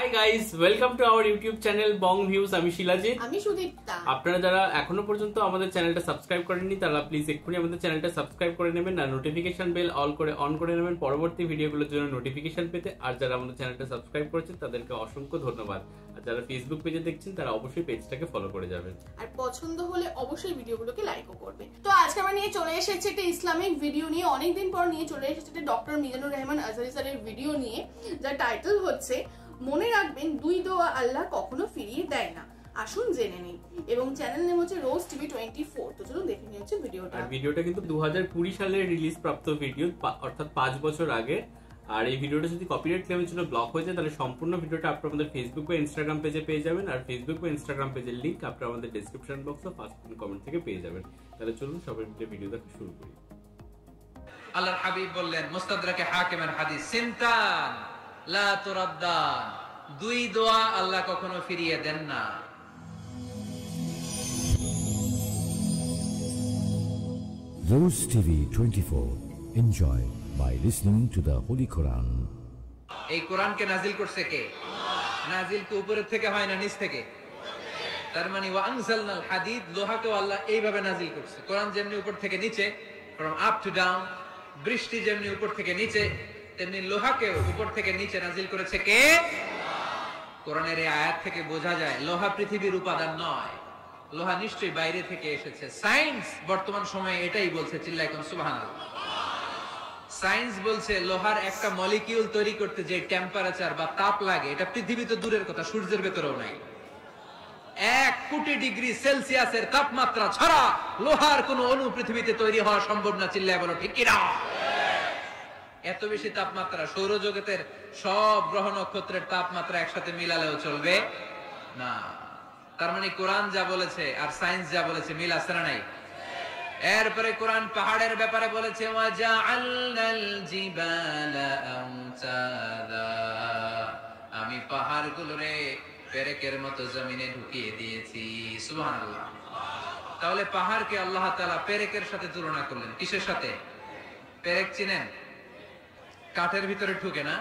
Hi guys, welcome to our YouTube channel Bong views. আমি শিলাজিৎ, আমি সুদীপ্তা। আপনারা যারা এখনো পর্যন্ত আমাদের চ্যানেলটা সাবস্ক্রাইব করেননি তারা প্লিজ এক্ষুনি আমাদের চ্যানেলটা সাবস্ক্রাইব করে নেবেন আর নোটিফিকেশন বেল অন করে নেবেন পরবর্তী ভিডিওগুলোর জন্য নোটিফিকেশন পেতে। আর যারা আমাদের চ্যানেলটা সাবস্ক্রাইব করেছেন তাদেরকে অসংখ্য ধন্যবাদ। আর যারা ফেসবুক পেজে দেখছেন তারা অবশ্যই পেজটাকে ফলো করে যাবেন আর পছন্দ হলে অবশ্যই ভিডিওগুলোকে লাইকও করবে। তো আজকে আমরা নিয়ে চলে এসেছি একটা ইসলামিক ভিডিও নিয়ে, অনেকদিন পর নিয়ে চলে এসেছি ডক্টর মিজানুর রহমান আজহারি স্যারের ভিডিও নিয়ে, যার টাইটেল হচ্ছে মনে রাখবেন দুই দোয়া আল্লাহ কখনো ফিরিয়ে দেয় না। আসুন জেনে নিই। এবং চ্যানেল নেম হচ্ছে রোজ টিভি 24। তো চলুন দেখে নিই হচ্ছে ভিডিওটা। আর ভিডিওটা কিন্তু 2020 সালে রিলিজ প্রাপ্ত ভিডিও, অর্থাৎ 5 বছর আগে। আর এই ভিডিওটা যদি কপিরাইট ক্লেমের জন্য ব্লক হয়ে যায় তাহলে সম্পূর্ণ ভিডিওটা আপনারা আমাদের ফেসবুক বা ইনস্টাগ্রাম পেজে পেয়ে যাবেন। আর ফেসবুক বা ইনস্টাগ্রাম পেজের লিংক আপনারা আমাদের ডেসক্রিপশন বক্স ও ফার্স্ট কমেন্ট থেকে পেয়ে যাবেন। তাহলে চলুন সবাই মিলে ভিডিও দেখা শুরু করি। আল্লাহর হাবিব বললেন মুস্তাদরাকে হাকিমের হাদিস, সিনতান লা তুরাদ্দান, দুই দোয়া আল্লাহ কখনো ফিরিয়ে দেন না। Rose TV 24. Enjoy by listening to the Holy Quran. এই কোরআনকে নাজিল করছে কে? নাজিল তো উপরের থেকে হয় না, নিচ থেকে। তার মানে ওয়া আনজালনাল হাদিদ, লোহাকে আল্লাহ এইভাবে নাজিল করছে। কোরআন যেমনি উপর থেকে নিচে, from up to down, বৃষ্টি যেমনি উপর থেকে নিচে, তেমনি লোহাকেও উপর থেকে নিচে নাজিল করেছে কে? কোরআনের এই আয়াত থেকে বোঝা যায় লোহা পৃথিবীর উপাদান নয়, লোহা নিশ্চয়ই বাইরে থেকে এসেছে। সায়েন্স বর্তমান সময়ে এটাই বলছে, চিল্লায় কোন সুবহানাল্লাহ। সায়েন্স বলছে লোহার একটা মলিকিউল তৈরি করতে যে টেম্পারেচার বা তাপ লাগে, এটা পৃথিবীতে দূরের কথা, সূর্যের ভেতরেও নাই। 1 কোটি ডিগ্রি সেলসিয়াসের তাপমাত্রা ছাড়া লোহার কোন অণু পৃথিবীতে তৈরি হওয়া সম্ভব না। চিল্লায় বলো ঠিক কিনা? এত বেশি তাপমাত্রা সৌরজগতের সব গ্রহ নক্ষত্রের তাপমাত্রা একসাথে মিলালেও চলবে না। তার মানে কোরআন যা বলেছে আর সায়েন্স যা বলেছে মিল আছে না নাই? এরপরে কোরআন পাহাড়ের ব্যাপারে বলেছে ওয়াজআলনাল জিবালা আমসাদা, আমি পাহাড়গুলোরে পেরেকের মতো জমিনে ঢুকিয়ে দিয়েছি। সুবহানাল্লাহ। তাহলে পাহাড়কে আল্লাহ তাআলা পেরেকের সাথে তুলনা করলেন। কিসের সাথে? পেরেক চিনেন? কাঠের ভিতরে ঢুকে না,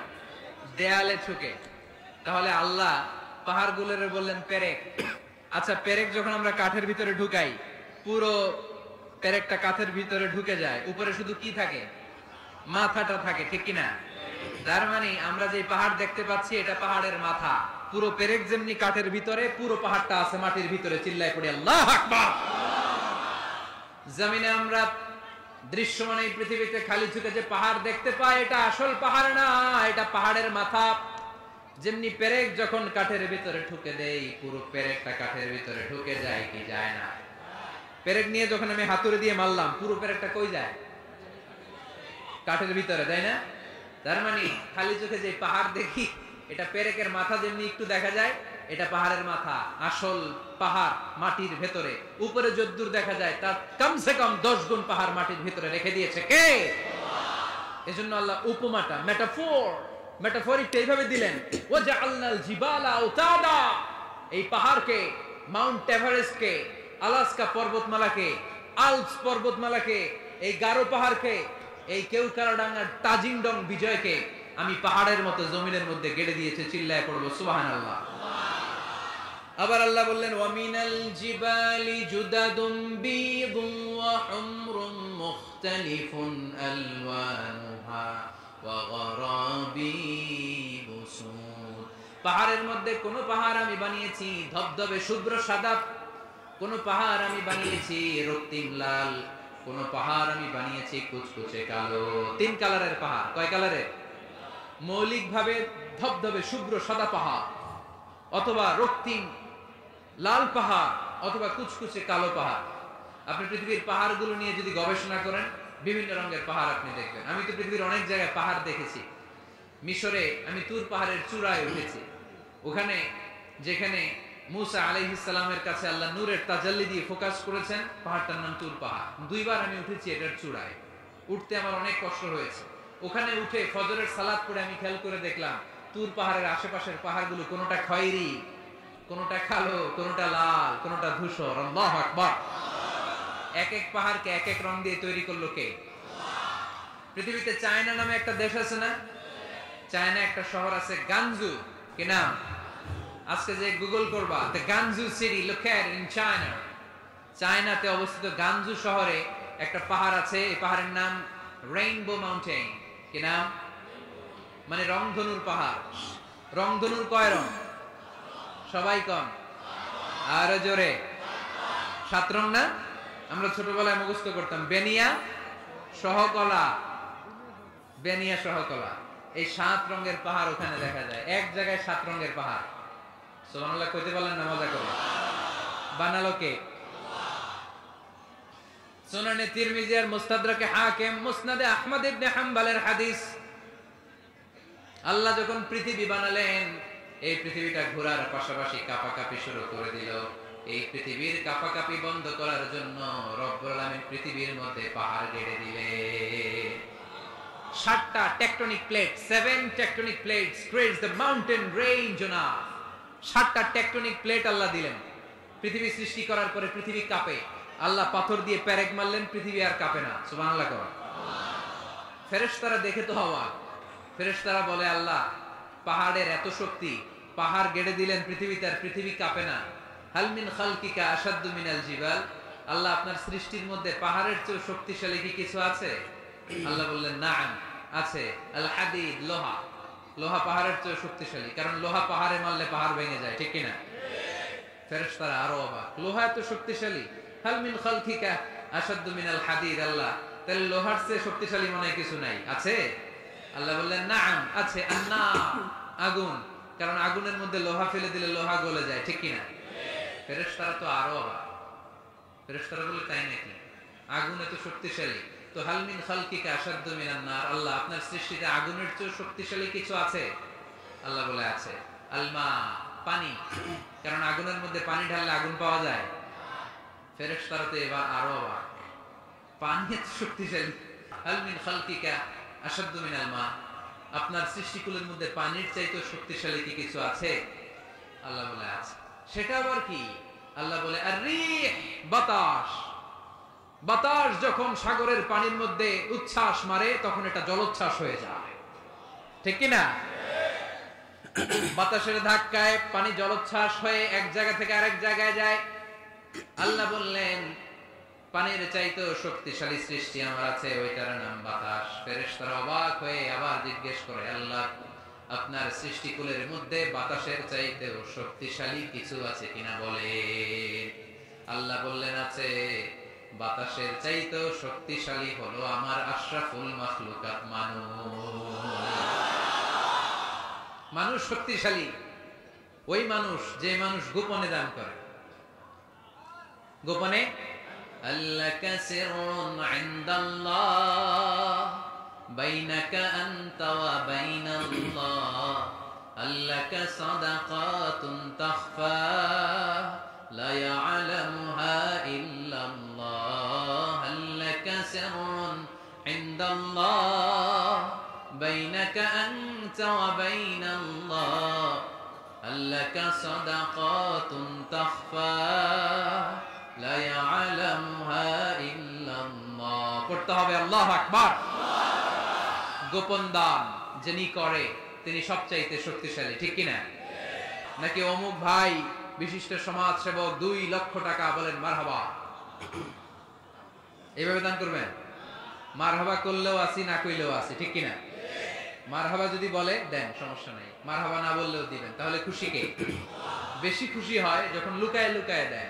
দেয়ালে ঢুকে। তাহলে আল্লাহ পাহাড়গুলোরে বললেন পেরেক। আচ্ছা, পেরেক যখন আমরা কাঠের ভিতরে ঢুকাই, পুরো পেরেকটা কাঠের ভিতরে ঢুকে যায়, উপরে শুধু কি থাকে? মাথাটা থাকে, ঠিক কিনা? তার মানে আমরা যে পাহাড় দেখতে পাচ্ছি এটা পাহাড়ের মাথা। পুরো পেরেক যেমনি কাঠের ভিতরে, পুরো পাহাড়টা আছে মাটির ভিতরে। চিল্লায় পড়ি আল্লাহু আকবার। জমিনে আমরা দৃশ্যমান এই পৃথিবীতে খালি চোখে যে পাহাড় দেখতে পাই, এটা আসল পাহাড় না, এটা পাহাড়ের মাথা। যেমনি পেরেক যখন কাঠের ভিতরে ঢুকে দেই, পুরো পেরেকটা কাঠের ভিতরে ঢুকে যায় কি যায় না? পেরেক নিয়ে যখন আমি হাতুড়ি দিয়ে মারলাম, পুরো পেরেকটা কই যায়? কাঠের ভিতরে, তাই না? তার মানে খালি চোখে যে পাহাড় দেখি, এটা পেরেকের মাথা যেমনি একটু দেখা যায়, এটা পাহাড়ের মাথা। আসল পাহাড় মাটির ভেতরে, উপরে যদ্দূর দেখা যায় তার কমসে কম 10 গুণ পাহাড় মাটির ভিতরে রেখে দিয়েছে কে? এজন্য আল্লাহ উপমাটা, মেটাফরিকটা এইভাবে দিলেন, ওয়াজআলনাল জিবালা আওতাদা, এই পাহাড়কে, মাউন্ট এভারেস্টকে, আলাস্কা পর্বতমালাকে, আল্পস পর্বতমালাকে, এই গারো পাহাড়কে, এই কেওকারাডাঙ্গার তাজিংডং বিজয়কে আমি পাহাড়ের মতো জমিনের মধ্যে গেড়ে দিয়েছে। চিল্লায় পড়বো সুবহানাল্লাহ। আবার আল্লাহ বললেন ওয়ামিনাল জিবালি জুদাদুম বীদুন ওয়া হুমরুন মুখতালিফুন আলওয়ানুহা ওয়া গরাবিবু সুদ, পাহাড়ের মধ্যে কোন পাহাড় আমি বানিয়েছি ধবধবে শুভ্র সাদা, কোন পাহাড় আমি বানিয়েছি রক্তিম লাল, কোন পাহাড় আমি বানিয়েছি কুচকুচে কালো। 3 কালারের পাহাড়। কয় কালারের? মৌলিক ভাবে ধবধবে শুভ্র সাদা পাহাড়, অথবা রক্তিম লাল পাহাড়, অথবা কুচকুচে কালো পাহাড়। আপনি পৃথিবীর পাহাড়গুলো নিয়ে যদি গবেষণা করেন, বিভিন্ন রঙের পাহাড় আপনি দেখবেন। আমি তো পৃথিবীর অনেক জায়গায় পাহাড় দেখেছি। মিশরে আমি তুর পাহাড়ের চূড়ায় উঠেছি। ওখানে যেখানে মুসা আলাইহিস সালামের কাছে আল্লাহ নূরের তাজাল্লি দিয়ে ফোকাস করেছেন, পাহাড়টার নাম তুর পাহাড়। 2 বার আমি উঠেছি এটার চূড়ায়। উঠতে আমার অনেক কষ্ট হয়েছে। ওখানে উঠে ফজরের সালাত পড়ে আমি খেয়াল করে দেখলাম তুর পাহাড়ের আশেপাশের পাহাড়গুলো কোনটা খয়েরি, কোনটা কালো, কোনটা লাল, কোনটা ধূসর। আল্লাহু আকবার। এক এক পাহাড়কে এক এক রং দিয়ে তৈরি করলো কে? পৃথিবীতে চায়না নামে একটা দেশ আছে না? চায়না একটা শহর আছে গানজু। কি নাম? আজকে যে গুগল করবা, the গানজু city located in China, চায়নাতে অবস্থিত গানজু শহরে একটা পাহাড় আছে। এই পাহাড়ের নাম রেইনবো মাউন্টেন। কি নাম? মানে রংধনুর পাহাড়। রংধনুর কয় রং? সবাই কম, আরো জোরে। 7 রং না? আমরা ছোটবেলায় মুখস্থ করতাম, বেনিয়া সহকলা, বেনিয়া সহকলা। এই 7 রঙের পাহাড় ওখানে দেখা যায়। এক জায়গায় 7 রঙের পাহাড়। সুবহানাল্লাহ কইতে পারলেন না? মজা করে। বানালো কে? সুনানে তিরমিজি আর মুস্তাদরাকে হাকিম, মুসনাদে আহমদ ইবনে হাম্বলের হাদিস। আল্লাহ যখন পৃথিবী বানালেন, এই পৃথিবীটা ঘোরার পাশাপাশি কাঁপাকাঁপি শুরু করে দিল। এই পৃথিবীর কাঁপাকাঁপি বন্ধ করার জন্য রব্বুল আলামিন পৃথিবীর মধ্যে পাহাড় গেড়ে দিলেন। 7টা tectonic plate, 7 tectonic plates creates the mountain range on earth. 7টা টেকটনিক প্লেট আল্লাহ দিলেন। পৃথিবী সৃষ্টি করার পরে পৃথিবী কাঁপে। আল্লাহ পাথর দিয়ে পেরেক মারলেন, পৃথিবী আর কাঁপে না। সুবহানাল্লাহ। ফেরেশতারা দেখে তো অবাক। ফেরেশতারা বলে, আল্লাহ পাহাড়ের এত শক্তি, পাহাড় গেড়ে দিলেন পৃথিবীতে, আর পৃথিবী কাঁপে না। হাল মিন খালকিকা আশাদ্দু মিনাল জিবাল, আল্লাহ আপনার সৃষ্টির মধ্যে পাহাড়ের চেয়ে শক্তিশালী কি কিছু আছে? আল্লাহ বললেন, নাম আছে। আল হাদিদ, লোহা। লোহা পাহাড়ের চেয়ে শক্তিশালী, কারণ লোহা পাহাড়ে মারলে পাহাড় ভেঙে যায়, ঠিক কিনা? ফেরেশতারা আরো অবাক, লোহা এত শক্তিশালী। হাল মিন খালকিকা আশাদ্দু মিনাল হাদিদ, আল্লাহ তাহলে লোহার চেয়ে শক্তিশালী মনে কিছু নাই, আছে? আল্লাহ বললেন, নাম আছে। আন্না, আগুন, কারণ আগুনের মধ্যে লোহা ফেলে দিলে লোহা গলে যায়, ঠিক কিনা? ফেরেশতারা তো আরো অবাক। ফেরেশতারা বলে, তাই নাকি? আগুন এত শক্তিশালী, তো হাল মিন খালকিকা আশাদ্দু মিনান নার, আল্লাহ আপনার সৃষ্টিতে আগুনের চেয়ে শক্তিশালী কিছু আছে? আল্লাহ বলে, আছে। আলমা, পানি, কারণ আগুনের মধ্যে পানি ঢাললে আগুন পাওয়া যায়। ফেরেশতারা তো এবার আরো অবাক, পানি এত শক্তিশালী। হাল মিন খালকিকা আশাদ্দু মিনাল মা, আপনার সৃষ্টিকুলের মধ্যে পানির চাইতে শক্তিশালী কি কিছু আছে? আল্লাহ বলে, আছে। সেটা আবার কি? আল্লাহ বলে, আর-রিহ, বাতাস। বাতাস যখন সাগরের পানির মধ্যে উচ্ছ্বাস মারে, তখন এটা জলোচ্ছ্বাস হয়ে যায়, ঠিক কিনা? বাতাসের ধাক্কায় পানি জলোচ্ছ্বাস হয়ে এক জায়গা থেকে আরেক জায়গায় যায়। আল্লাহ বললেন, পানির চাইতে শক্তিশালী সৃষ্টি আমার আছে, ওইটার নাম বাতাস। ফেরেশতারা অবাক হয়ে আবার জিজ্ঞেস করে, আল্লাহ আপনার সৃষ্টিকুলের মধ্যে বাতাসের চাইতেও শক্তিশালী কিছু আছে কিনা বলে। আল্লাহ বললেন, আছে। বাতাসের চাইতেও শক্তিশালী হলো আমার আশরাফুল মাখলুকাত মানুষ। মানুষ শক্তিশালী। ওই মানুষ যে মানুষ গোপনে দান করে। গোপনে আল্লাকা সিররুন ইনদাল্লাহ বাইনাকা আনতা ওয়া বাইনাল্লাহ, আল্লাকা সাদাকাতুন তাখফা লা ইয়ালামুহা ইল্লাল্লাহ, আল্লাকা সিররুন ইনদাল্লাহ বাইনাকা আনতা ওয়া বাইনাল্লাহ, আল্লাকা সাদাকাতুন তাখফা লা ইয়ালামুহা ইল্লাল্লাহ। পড়তে হবে আল্লাহু আকবার। গোপন দান যিনি করে তিনি সবচাইতে শক্তিশালী, ঠিক কিনা? নাকি অমুক ভাই বিশিষ্ট সমাজ সেবক 2 লক্ষ টাকা, বলেন মারহাবা, এইভাবে দান করবেন? মারহাবা করলেও আসি, না কইলেও আসি, ঠিক কিনা? মারহাবা যদি বলে দেন, সমস্যা নেই। মারহাবা না বললেও দিবেন। তাহলে খুশি কে? বেশি খুশি হয় যখন লুকায় লুকায় দেন,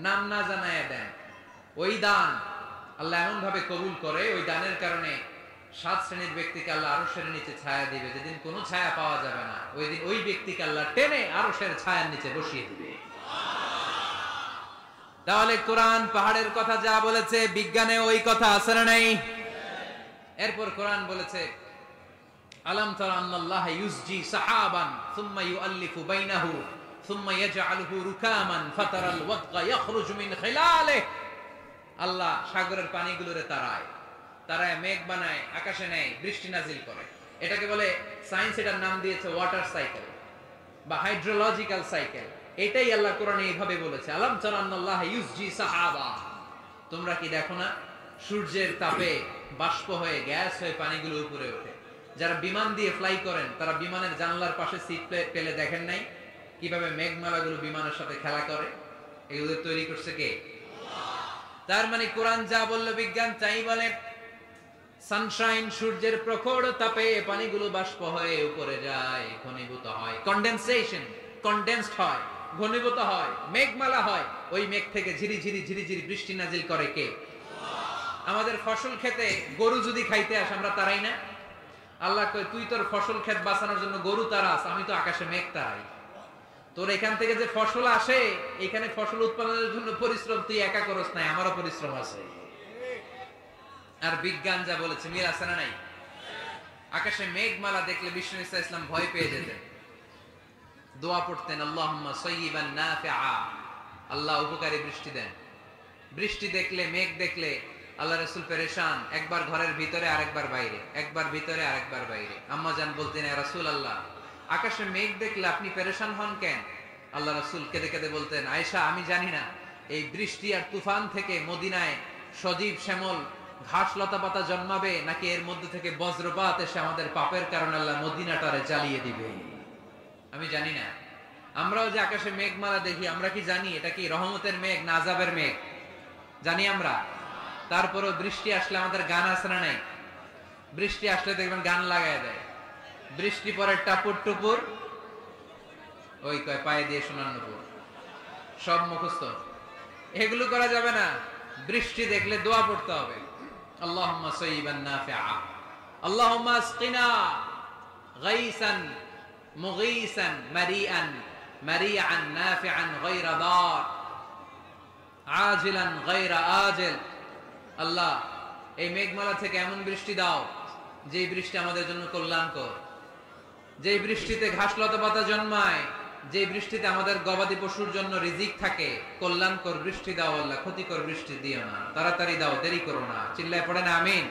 নাম না জানায় দেন। ওই দান আল্লাহ এমন ভাবে কবুল করে, ওই দানের কারণে 7 শ্রেণীর ব্যক্তিকে আল্লাহ আরশের নিচে ছায়া দিবে। যেদিন কোনো ছায়া পাওয়া যাবে না, ওই দিন ওই ব্যক্তিকে আল্লাহ টেনে আরশের ছায়ার নিচে বসিয়ে দিবে। তাহলে কোরআন পাহাড়ের কথা যা বলেছে, বিজ্ঞানে ওই কথা আছে না নাই? এরপর কোরআন বলেছে, আলাম তারা আন্নাল্লাহ ইউসজি সাহাবান সুম্মা ইউআল্লিফু বাইনাহু সুম্মা ইয়াজআলুহু রুকামান ফাতারাল ওয়াদকা ইয়াখরুজু মিন খিলালিহি, আল্লাহ সাগরের পানিগুলোরে তারায় মেঘ বানায়, আকাশে নেয়, বৃষ্টি নাজিল করে। এটাকে বলে, সায়েন্স এটার নাম দিয়েছে ওয়াটার সাইকেল বা হাইড্রোলজিক্যাল সাইকেল। এটাই আল্লাহ কোরআনে এইভাবে বলেছে, আলাম তারা আন্নাল্লাহ ইউসজি সাহাবা, তোমরা কি দেখো না সূর্যের তাপে বাষ্প হয়ে গ্যাস হয়ে পানিগুলো উপরে ওঠে। যারা বিমান দিয়ে ফ্লাই করেন তারা বিমানের জানলার পাশে সিট পেলে দেখেন নাই কিভাবে মেঘমালাগুলো বিমানের সাথে খেলা করে? এগুলো তৈরি করছে কে? তার মানে কোরআন যা বলল বিজ্ঞান তাই বলে। সানশাইন, সূর্যের প্রখর তাপে পানিগুলো বাষ্প হয়ে উপরে যায়, ঘনীভূত হয়, কন্ডেনসেশন, কন্ডেন্সড হয়, ঘনীভূত হয়, মেঘমালা হয়। ওই মেঘ থেকে ঝিরি ঝিরি ঝিরি ঝিরি বৃষ্টি নাজিল করে কে? আমাদের ফসল খেতে গরু যদি খাইতে আসে আমরা তারাই না? আল্লাহ কয় তুই তোর ফসল ক্ষেত বাঁচানোর জন্য গরু তারাস, আমি তো আকাশে মেঘ তারাই। তোর এখান থেকে যে ফসল আসে, এখানে ফসল উৎপাদনের জন্য পরিশ্রম তুই একা করস নাই, আমারও পরিশ্রম আছে। আর বিজ্ঞান যা বলেছে মিল আছে না নাই? আকাশে মেঘমালা দেখলে বিষ্ণু ঈসা ইসলাম ভয় পেয়ে যেতেন, দোয়া পড়তেন আল্লাহুম্মা সাইয়্যিবান নাফিআ, আল্লাহ উপকারী বৃষ্টি দেন। বৃষ্টি দেখলে, মেঘ দেখলে আল্লাহ রাসূল পেরেশান, একবার ঘরের ভিতরে আরেকবার বাইরে, একবার ভিতরে আরেকবার বাইরে। আম্মা জান বলতেন ইয়া রাসূলুল্লাহ, আকাশে মেঘ দেখলে আপনি পেরেশান হন কেন? আল্লাহ রাসূল কেঁদে কেঁদে বলতেন, আয়েশা আমি জানি না এই বৃষ্টি আর তুফান থেকে মদিনায় সজীব শ্যামল ঘাস লতা পাতা জন্মাবে নাকি এর মধ্যে থেকে বজ্রপাত এসে আমাদের পাপের কারণে আল্লাহ মদিনাটারে জ্বালিয়ে দিবে, আমি জানি না। আমরাও যে আকাশে মেঘমালা দেখি, আমরা কি জানি এটা কি রহমতের মেঘ না আযাবের মেঘ? জানি আমরা। তারপরও বৃষ্টি আসলে আমাদের গান আছে না নাই? বৃষ্টি আসলে দেখবেন গান লাগায় দেয়, বৃষ্টি পরে টাপুর টুপুর, ওই কয় পায়ে দিয়ে শোনানোপুর, সব মুখস্থ। এগুলো করা যাবে না। বৃষ্টি দেখলে দোয়া পড়তে হবে, আল্লাহুম্মা সাইয়্যিবান নাফিআ, আল্লাহুম্মা আসকিনা গাইসান মুগীসান মারিআন মারিআন নাফিআন গায়রা দার আজিলান গায়রা আজিল। আল্লাহ এই মেঘমালা থেকে এমন বৃষ্টি দাও যে বৃষ্টি আমাদের জন্য কল্যাণকর, যে বৃষ্টিতে ঘাস লতা পাতা জন্মায়, যে বৃষ্টিতে আমাদের গবাদি পশুর জন্য রিজিক থাকে। কল্যাণকর বৃষ্টি দাও আল্লাহ, ক্ষতিকর বৃষ্টি দিও না, তাড়াতাড়ি দাও, দেরি করো না। চিল্লায় পড়েন আমিন।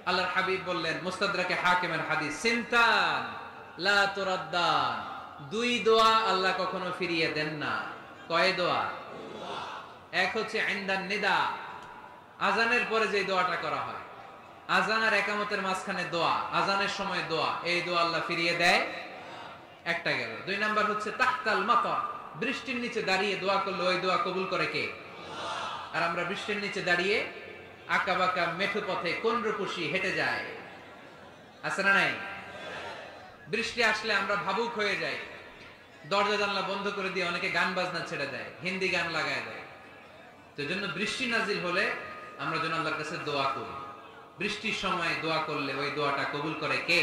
আল্লাহর হাবিব বললেন মুস্তাদরাকে হাকিমের হাদিস, সিনতান লা তুরাদ্দান, দুই দোয়া আল্লাহ কখনো ফিরিয়ে দেন না। কয় দোয়া? এক হচ্ছে ইনদান নিদা, আজানের পরে যে দোয়াটা করা হয়, আজান আর একামতের মাঝখানে দোয়া, আজানের সময় দোয়া, এই দোয়া আল্লাহ ফিরিয়ে দেয়, একটা গেল। দুই নাম্বার হচ্ছে তাহতাল মাতার, বৃষ্টির নিচে দাঁড়িয়ে দোয়া করলে ওই দোয়া কবুল করে কে? আর আমরা বৃষ্টির নিচে দাঁড়িয়ে আঁকা বাঁকা মেঠো পথে কোন রূপসী হেঁটে যায়, আছে না নাই? বৃষ্টি আসলে আমরা ভাবুক হয়ে যাই, দরজা জানলা বন্ধ করে দিয়ে অনেকে গান বাজনা ছেড়ে দেয়, হিন্দি গান লাগায় দেয়। তো জন্য বৃষ্টি নাজিল হলে আমরা যেন আল্লাহর কাছে দোয়া করি। বৃষ্টির সময় দোয়া করলে ওই দোয়াটা কবুল করে কে?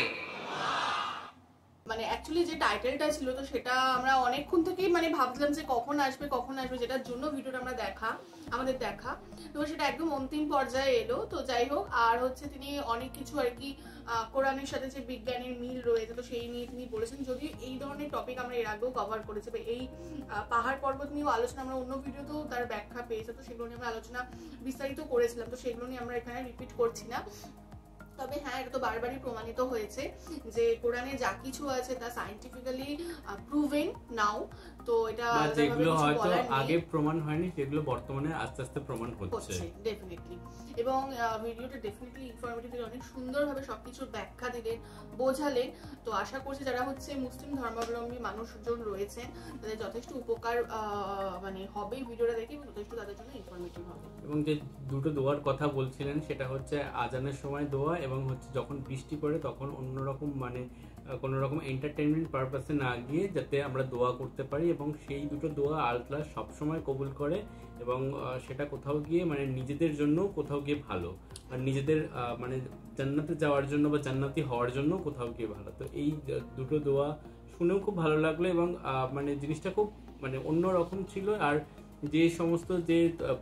মানে অ্যাকচুয়ালি যে টাইটেলটা ছিল তো সেটা আমরা অনেকক্ষণ থেকেই মানে ভাবছিলাম যে কখন আসবে কখন আসবে, যেটার জন্য ভিডিওটা আমরা আমাদের দেখা, তো সেটা একদম অন্তিম পর্যায়ে এলো। তো যাই হোক, আর হচ্ছে তিনি অনেক কিছু আর কি কোরআনের সাথে যে বিজ্ঞানের মিল রয়েছে তো সেই নিয়ে তিনি বলেছেন। যদিও এই ধরনের টপিক আমরা এর আগেও কভার করেছি, বা এই পাহাড় পর্বত নিয়েও আলোচনা আমরা অন্য ভিডিওতেও তার ব্যাখ্যা পেয়েছে, তো সেগুলো নিয়ে আমরা আলোচনা বিস্তারিত করেছিলাম, তো সেগুলো নিয়ে আমরা এখানে রিপিট করছি না। তবে হ্যাঁ, এটা তো বারবারই প্রমাণিত হয়েছে যে কোরআনে যা কিছু আছে তা সায়েন্টিফিক্যালি প্রুভেন নাও। তো এটা যেগুলো হয়তো আগে প্রমাণ হয়নি সেগুলো বর্তমানে আস্তে আস্তে প্রমাণ হচ্ছে ডেফিনেটলি। এবং ভিডিওটা ডেফিনেটলি ইনফরমেটিভ, অনেক সুন্দরভাবে সবকিছুর ব্যাখ্যা দিলেন, বোঝালেন। তো আশা করছি যারা হচ্ছে মুসলিম ধর্মাবলম্বী মানুষজন রয়েছেন তাদের যথেষ্ট উপকার মানে হবে ভিডিওটা দেখে, এবং যথেষ্ট তাদের জন্য ইনফরমেটিভ হবে। এবং যে দুটো দোয়ার কথা বলছিলেন সেটা হচ্ছে আজানের সময় দোয়া, এবং হচ্ছে যখন বৃষ্টি পড়ে তখন অন্যরকম মানে কোনো রকম এন্টারটেনমেন্ট পারপাসে না গিয়ে যাতে আমরা দোয়া করতে পারি, এবং সেই দুটো দোয়া আল্লাহ সবসময় কবুল করে। এবং সেটা কোথাও গিয়ে মানে নিজেদের জন্য কোথাও গিয়ে ভালো, আর নিজেদের মানে জান্নাতে যাওয়ার জন্য বা জান্নাতি হওয়ার জন্য কোথাও গিয়ে ভালো। তো এই দুটো দোয়া শুনেও খুব ভালো লাগলো, এবং মানে জিনিসটা খুব মানে অন্যরকম ছিল। আর যে সমস্ত যে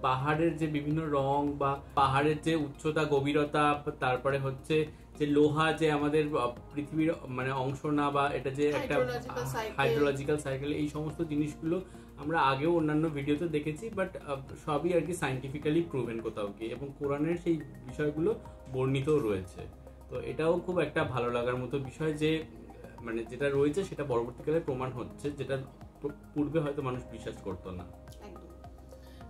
পাহাড়ের যে বিভিন্ন রং বা পাহাড়ের যে উচ্চতা গভীরতা, তারপরে হচ্ছে যে লোহা যে আমাদের পৃথিবীর মানে অংশ না, বা এটা যে একটা হাইড্রোলজিক্যাল সাইকেল, এই সমস্ত জিনিসগুলো আমরা আগেও অন্যান্য ভিডিওতে দেখেছি, বাট সবই আর কি সায়েন্টিফিক্যালি প্রুভেন কোথাও গিয়ে, এবং কোরআনের সেই বিষয়গুলো বর্ণিতও রয়েছে। তো এটাও খুব একটা ভালো লাগার মতো বিষয় যে মানে যেটা রয়েছে সেটা পরবর্তীকালে প্রমাণ হচ্ছে, যেটা পূর্বে হয়তো মানুষ বিশ্বাস করতো না।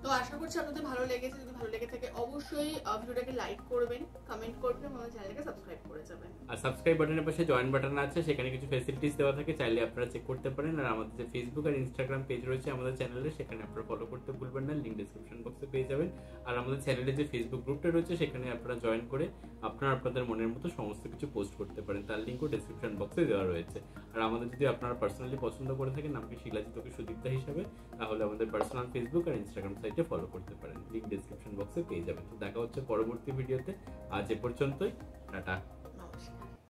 তো আশা করছি আপনাদের ভালো লেগেছে। যদি ভালো লেগে থাকে অবশ্যই ভিডিওটাকে লাইক করবেন, কমেন্ট করবেন এবং আমাদের চ্যানেলকে সাবস্ক্রাইব করে যাবেন। আর সাবস্ক্রাইব বাটনের পাশে জয়েন বাটন আছে, সেখানে কিছু ফ্যাসিলিটিস দেওয়া থাকে, চাইলে আপনারা চেক করতে পারেন। আর আমাদের যে ফেসবুক আর ইনস্টাগ্রাম পেজ রয়েছে আমাদের চ্যানেলে, সেখানে আপনারা ফলো করতে ভুলবেন না, লিংক ডেসক্রিপশন বক্সে পেয়ে যাবেন। আর আমাদের চ্যানেলে যে ফেসবুক গ্রুপটা রয়েছে সেখানে আপনারা জয়েন করে আপনারা আপনাদের মনের মতো সমস্ত কিছু পোস্ট করতে পারেন, তার লিঙ্কও ডেসক্রিপশন বক্সে দেওয়া রয়েছে। আর আমাদের যদি আপনারা পার্সোনালি পছন্দ করে থাকেন আমাকে শিলাজিৎ ওকে সুদীপ্তা হিসাবে, তাহলে আমাদের পার্সোনাল ফেসবুক আর ইনস্টাগ্রাম সাইটে ফলো করতে পারেন, লিংক ডেসক্রিপশন বক্সে পেয়ে যাবেন। তো দেখা হচ্ছে পরবর্তী ভিডিওতে, আজ এ পর্যন্তই, টাটা।